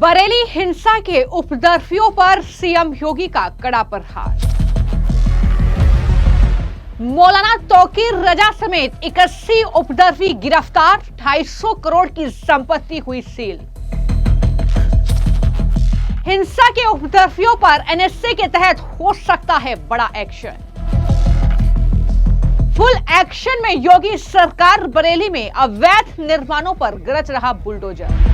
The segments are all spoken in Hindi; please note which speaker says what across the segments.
Speaker 1: बरेली हिंसा के उपद्रवियों पर सीएम योगी का कड़ा प्रहार। मौलाना तौकीर रजा समेत 81 उपद्रवी गिरफ्तार, 250 करोड़ की संपत्ति हुई सील। हिंसा के उपद्रवियों पर एनएसए के तहत हो सकता है बड़ा एक्शन। फुल एक्शन में योगी सरकार। बरेली में अवैध निर्माणों पर गरज रहा बुलडोजर।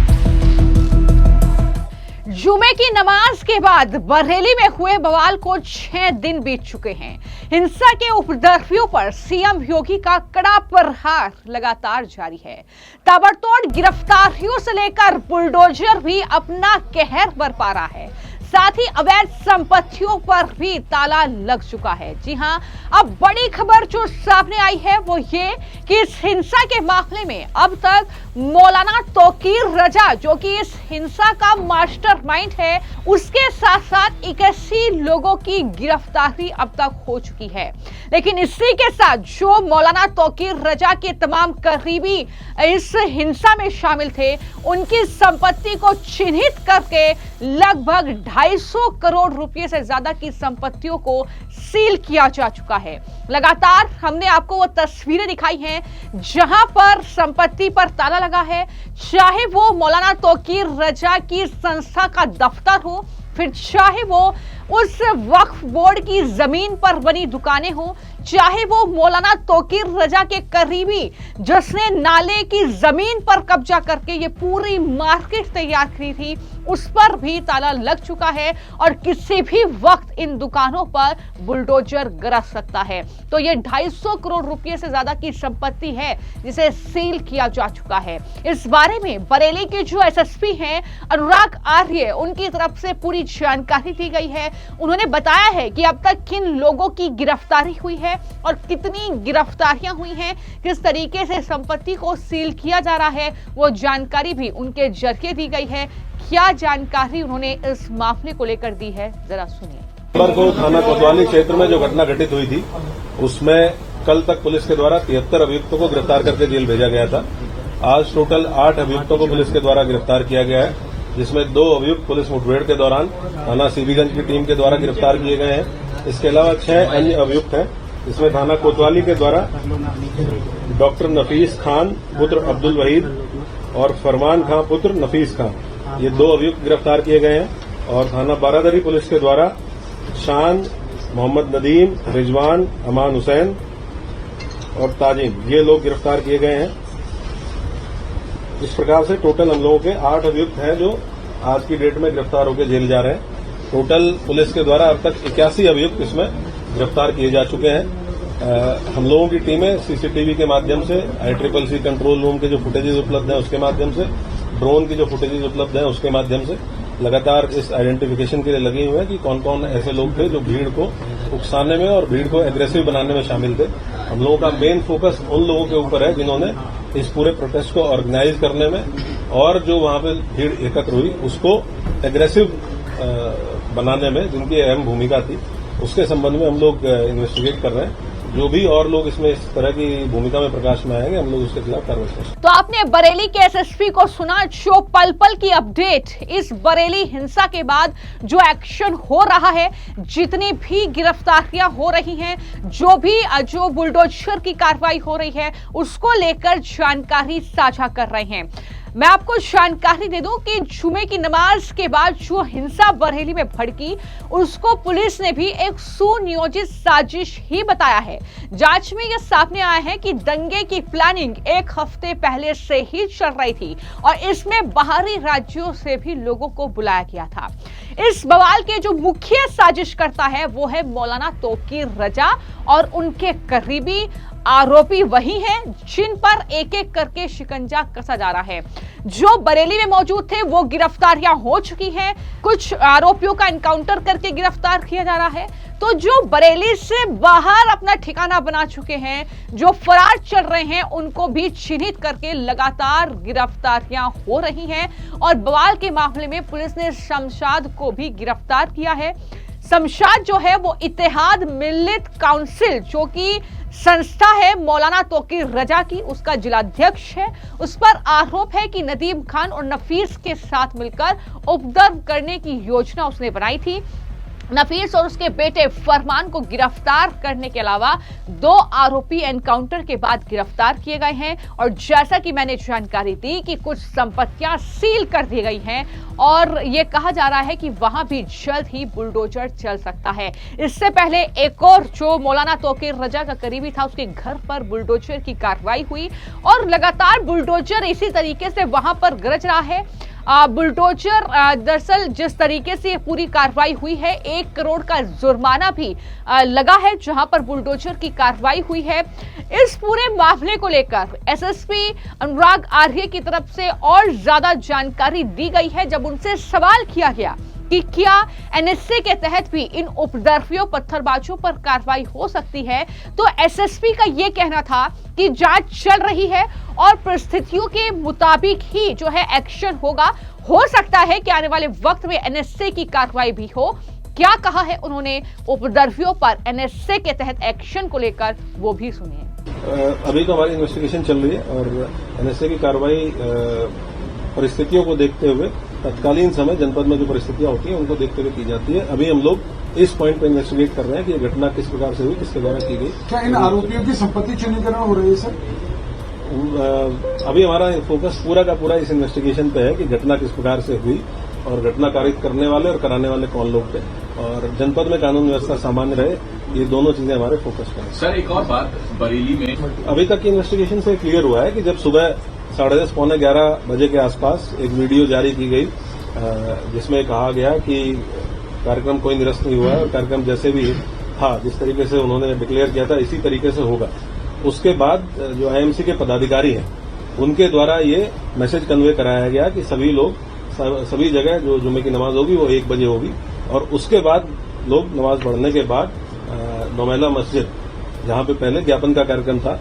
Speaker 1: जुमे की नमाज के बाद बरेली में हुए बवाल को 6 दिन बीत चुके हैं। हिंसा के उपद्रवियों पर सीएम योगी का कड़ा प्रहार लगातार जारी है। ताबड़तोड़ गिरफ्तारियों से लेकर बुलडोजर भी अपना कहर बरपा रहा है। साथ ही अवैध संपत्तियों पर भी ताला लग चुका है। जी हां, अब बड़ी खबर जो सामने आई है वो ये कि इस हिंसा के मामले में अब तक मौलाना तौकीर रजा, जो कि इस हिंसा का मास्टरमाइंड है, उसके साथ साथ 81 लोगों की गिरफ्तारी अब तक हो चुकी है। लेकिन इसी के साथ जो मौलाना तौकीर रजा के तमाम करीबी इस हिंसा में शामिल थे, उनकी संपत्ति को चिन्हित करके लगभग 250 करोड़ रुपए से ज्यादा की संपत्तियों को सील किया जा चुका है। लगातार हमने आपको वो तस्वीरें दिखाई हैं जहां पर संपत्ति पर ताला लगा है, चाहे वो मौलाना तौकीर रजा की संस्था का दफ्तर हो, फिर चाहे वो उस वक्फ बोर्ड की जमीन पर बनी दुकानें हो, चाहे वो मौलाना तौकीर रजा के करीबी जिसने नाले की जमीन पर कब्जा करके ये पूरी मार्केट तैयार की थी, उस पर भी ताला लग चुका है और किसी भी वक्त इन दुकानों पर बुलडोजर गरज सकता है। तो ये 250 करोड़ रुपए से ज्यादा की संपत्ति है जिसे सील किया जा चुका है। इस बारे में बरेली के जो एसएसपी हैं अनुराग आर्य, उनकी तरफ से पूरी जानकारी दी गई है। उन्होंने बताया है कि अब तक किन लोगों की गिरफ्तारी हुई है और कितनी गिरफ्तारियां हुई हैं, किस तरीके से संपत्ति को सील किया जा रहा है, वो जानकारी भी उनके जरिए दी गई है। क्या जानकारी उन्होंने इस मामले को लेकर दी है, जरा सुनिए।
Speaker 2: को थाना कोतवाली क्षेत्र में जो घटना घटित हुई थी, उसमें कल तक पुलिस के द्वारा 73 अभियुक्तों को गिरफ्तार करके जेल भेजा गया था। आज टोटल 8 अभियुक्तों को पुलिस के द्वारा गिरफ्तार किया गया है, जिसमें 2 अभियुक्त पुलिस मुठभेड़ के दौरान थाना सीबीगंज की टीम के द्वारा गिरफ्तार किए गए हैं। इसके अलावा 6 अन्य अभियुक्त हैं, इसमें थाना कोतवाली के द्वारा डॉक्टर नफीस खान पुत्र अब्दुल वहीद और फरमान खां पुत्र नफीस खां, ये 2 अभियुक्त गिरफ्तार किए गए हैं। और थाना बारादरी पुलिस के द्वारा शान, मोहम्मद नदीम, रिजवान, अमान हुसैन और ताजिम, ये लोग गिरफ्तार किए गए हैं। इस प्रकार से टोटल हम लोगों के 8 अभियुक्त हैं जो आज की डेट में गिरफ्तार होकर जेल जा रहे हैं। टोटल पुलिस के द्वारा अब तक 81 अभियुक्त इसमें गिरफ्तार किए जा चुके हैं। हम लोगों की टीमें सीसीटीवी के माध्यम से, ICCC कंट्रोल रूम के जो फुटेजेज उपलब्ध हैं उसके माध्यम से, ड्रोन की जो फुटेजेज उपलब्ध हैं उसके माध्यम से लगातार इस आइडेंटिफिकेशन के लिए लगे हुए हैं कि कौन कौन ऐसे लोग थे जो भीड़ को उकसाने में और भीड़ को एग्रेसिव बनाने में शामिल थे। हम लोगों का मेन फोकस उन लोगों के ऊपर है जिन्होंने इस पूरे प्रोटेस्ट को ऑर्गेनाइज करने में और जो वहां पे भीड़ एकत्र हुई उसको एग्रेसिव बनाने में जिनकी अहम भूमिका थी, उसके संबंध में हम लोग इन्वेस्टिगेट कर रहे हैं। जो भी और लोग इसमें इस तरह की भूमिका में प्रकाश में आएंगे, हम लोग उसके खिलाफ कार्रवाई करेंगे।
Speaker 1: तो आपने बरेली के एसएसपी को सुना, जो पल पल की अपडेट इस बरेली हिंसा के बाद जो एक्शन हो रहा है, जितनी भी गिरफ्तारियां हो रही हैं, जो बुलडोजर की कार्रवाई हो रही है, उसको लेकर जानकारी साझा कर रहे हैं। मैं आपको जानकारी दे दूं कि जुमे की नमाज के बाद जो हिंसा बरेली में भड़की, उसको पुलिस ने भी एक सुनियोजित साजिश ही बताया है। जांच में यह सामने आया है कि दंगे की प्लानिंग 1 हफ्ते पहले से ही चल रही थी और इसमें बाहरी राज्यों से भी लोगों को बुलाया गया था। इस बवाल के जो मुख्य साजिश करता है वो है मौलाना तौकीर रजा और उनके करीबी आरोपी वही हैं जिन पर एक एक करके शिकंजा कसा जा रहा है। जो बरेली में मौजूद थे वो गिरफ्तारियां हो चुकी हैं, कुछ आरोपियों का एनकाउंटर करके गिरफ्तार किया जा रहा है। तो जो बरेली से बाहर अपना ठिकाना बना चुके हैं, जो फरार चल रहे हैं, उनको भी चिन्हित करके लगातार गिरफ्तारियां हो रही हैं। और बवाल के मामले में पुलिस ने शमशाद को भी गिरफ्तार किया है। शमशाद जो है वो इत्तेहाद मिल्लत काउंसिल, जो कि संस्था है मौलाना तोकीर रजा की, उसका जिलाध्यक्ष है। उस पर आरोप है कि नदीम खान और नफीस के साथ मिलकर उपद्रव करने की योजना उसने बनाई थी। नफीस और उसके बेटे फरमान को गिरफ्तार करने के अलावा 2 आरोपी एनकाउंटर के बाद गिरफ्तार किए गए हैं। और जैसा कि मैंने जानकारी दी कि कुछ संपत्तियां सील कर दी गई हैं और यह कहा जा रहा है कि वहां भी जल्द ही बुलडोजर चल सकता है। इससे पहले एक और जो मौलाना तोकीर रजा का करीबी था, उसके घर पर बुलडोजर की कार्रवाई हुई और लगातार बुलडोजर इसी तरीके से वहां पर गरज रहा है। बुलडोजर दरअसल जिस तरीके से पूरी कार्रवाई हुई है, 1 करोड़ का जुर्माना भी लगा है जहां पर बुलडोजर की कार्रवाई हुई है। इस पूरे मामले को लेकर एसएसपी अनुराग आर्य की तरफ से और ज्यादा जानकारी दी गई है। जब उनसे सवाल किया गया कि क्या एनएसए के तहत भी इन उपद्रवियों पत्थरबाजों पर कार्रवाई हो सकती है, तो एसएसपी का यह कहना था कि जांच चल रही है और परिस्थितियों के मुताबिक ही जो है एक्शन होगा। हो सकता है कि आने वाले वक्त में एनएसए की कार्रवाई भी हो। क्या कहा है उन्होंने उपद्रवियों पर एनएसए के तहत एक्शन को लेकर, वो भी सुनिए।
Speaker 2: अभी तो हमारी इन्वेस्टिगेशन चल रही है और एनएसए की कार्रवाई परिस्थितियों को देखते हुए तत्कालीन समय जनपद में जो परिस्थितियां होती हैं उनको देखते हुए की जाती है। अभी हम लोग इस पॉइंट पर इन्वेस्टिगेट कर रहे हैं कि ये घटना किस प्रकार से हुई, किसके द्वारा की गई।
Speaker 3: क्या इन आरोपियों की संपत्ति चिन्हीकरण हो रही है सर?
Speaker 2: अभी हमारा फोकस पूरा का पूरा इस इन्वेस्टिगेशन पे है कि घटना किस प्रकार से हुई और घटना कारित करने वाले और कराने वाले कौन लोग थे और जनपद में कानून व्यवस्था सामान्य रहे, ये दोनों चीजें हमारे फोकस पर हैं।
Speaker 4: सर एक और बात, बरेली में
Speaker 2: अभी तक की इन्वेस्टिगेशन से क्लियर हुआ है कि जब सुबह 10:30 पौने 11 बजे के आसपास एक वीडियो जारी की गई जिसमें कहा गया कि कार्यक्रम कोई निरस्त नहीं हुआ है और कार्यक्रम जैसे भी था, जिस तरीके से उन्होंने डिक्लेयर किया था, इसी तरीके से होगा। उसके बाद जो आईएमसी के पदाधिकारी हैं उनके द्वारा ये मैसेज कन्वे कराया गया कि सभी लोग सभी जगह जो जुम्मे की नमाज होगी वो 1 बजे होगी और उसके बाद लोग नमाज पढ़ने के बाद नौमेला मस्जिद, जहां पे पहले ज्ञापन का कार्यक्रम था,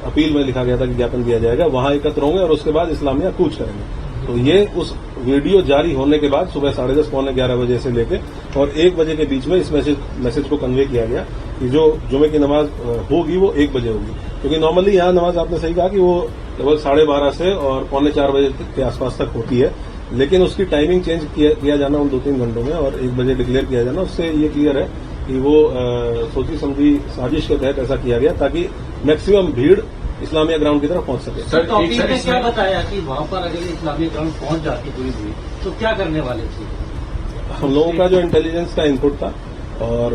Speaker 2: अपील में लिखा गया था कि ज्ञापन दिया जाएगा, वहां एकत्र होंगे और उसके बाद इस्लामिया कूच करेंगे। तो ये उस वीडियो जारी होने के बाद सुबह 10:30 पौने 11 बजे से लेके और 1 बजे के बीच में इस मैसेज को कन्वे किया गया कि जो जुमे की नमाज होगी वो 1 बजे होगी। क्योंकि नॉर्मली यहाँ नमाज आपने सही कहा कि वो लगभग 12:30 से और पौने 4 बजे के आसपास तक होती है, लेकिन उसकी टाइमिंग चेंज किया जाना उन 2-3 घंटों में और 1 बजे डिक्लेयर किया जाना, उससे ये क्लियर है कि वो सोची समझी साजिश के तहत ऐसा किया गया ताकि मैक्सिमम भीड़ इस्लामिया ग्राउंड की तरफ पहुंच सके।
Speaker 5: सर टॉपिक ने क्या बताया कि वहां पर अगर इस्लामिया ग्राउंड पहुंच जाती पूरी भीड़ तो क्या करने वाले थे?
Speaker 2: हम लोगों का जो इंटेलिजेंस का इनपुट था और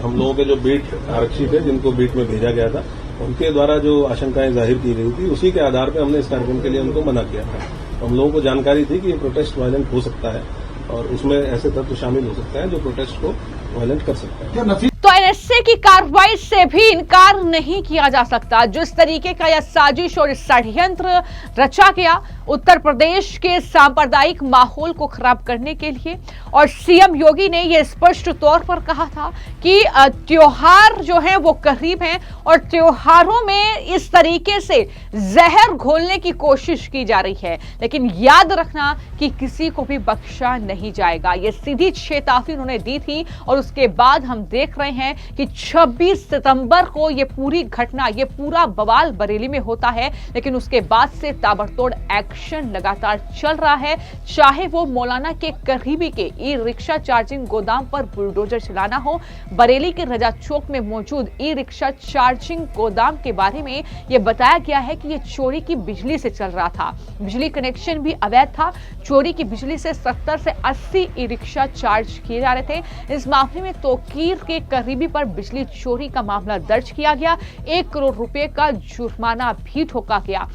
Speaker 2: हम लोगों के जो बीट आरक्षी थे जिनको बीट में भेजा गया था, उनके द्वारा जो आशंकाएं जाहिर की गई थी, उसी के आधार पर हमने इस कार्यक्रम के लिए उनको मना किया था। हम लोगों को जानकारी थी कि ये प्रोटेस्ट वायलेंट हो सकता है और उसमें ऐसे तत्व शामिल हो सकते हैं जो प्रोटेस्ट को वायलेंट कर सकते हैं।
Speaker 1: तो एनएसए की कार्रवाई से भी इनकार नहीं किया जा सकता। जिस तरीके का यह साजिश और षड्यंत्र रचा गया उत्तर प्रदेश के सांप्रदायिक माहौल को खराब करने के लिए, और सीएम योगी ने यह स्पष्ट तौर पर कहा था कि त्योहार जो है वो करीब हैं और त्योहारों में इस तरीके से जहर घोलने की कोशिश की जा रही है। लेकिन याद रखना कि किसी को भी बख्शा नहीं जाएगा, ये सीधी चेतावनी उन्होंने दी थी। और उसके बाद हम देख रहे हैं कि 26 सितंबर को ये पूरी घटना, ये पूरा बवाल बरेली में होता है, लेकिन उसके बाद से ताबड़तोड़ एक्शन लगातार चल रहा है। चाहे वो मौलाना के करीबी के ई रिक्शा चार्जिंग गोदाम पर बुलडोजर चलाना हो, बरेली के रजा चौक में मौजूद ई रिक्शा चार्जिंग गोदाम के बारे में यह बताया गया है कि यह चोरी की बिजली से चल रहा था, बिजली कनेक्शन भी अवैध था। चोरी की बिजली से 70 से 80 ई रिक्शा चार्ज किए जा रहे थे। इस मामले में तोकीर के करीबी पर बिजली चोरी का मामला दर्ज किया गया। 1 करोड़ रुपए का जुर्माना भी ठोका गया।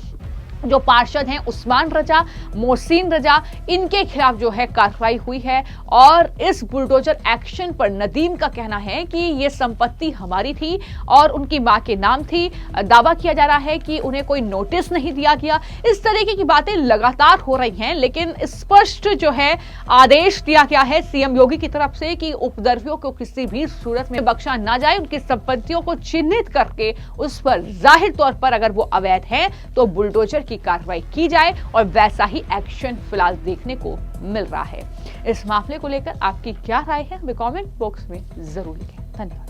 Speaker 1: जो पार्षद हैं उस्मान रजा, मोहसिन रजा, इनके खिलाफ जो है कार्रवाई हुई है। और इस बुलडोजर एक्शन पर नदीम का कहना है कि ये संपत्ति हमारी थी और उनकी मां के नाम थी। दावा किया जा रहा है कि उन्हें कोई नोटिस नहीं दिया गया। इस तरीके की बातें लगातार हो रही हैं, लेकिन स्पष्ट जो है आदेश दिया गया है सीएम योगी की तरफ से कि उपद्रवियों को किसी भी सूरत में बख्शा ना जाए। उनकी संपत्तियों को चिन्हित करके उस पर जाहिर तौर पर अगर वो अवैध है तो बुलडोजर की कार्रवाई की जाए, और वैसा ही एक्शन फिलहाल देखने को मिल रहा है। इस मामले को लेकर आपकी क्या राय है, हमें कमेंट बॉक्स में जरूर लिखें। धन्यवाद।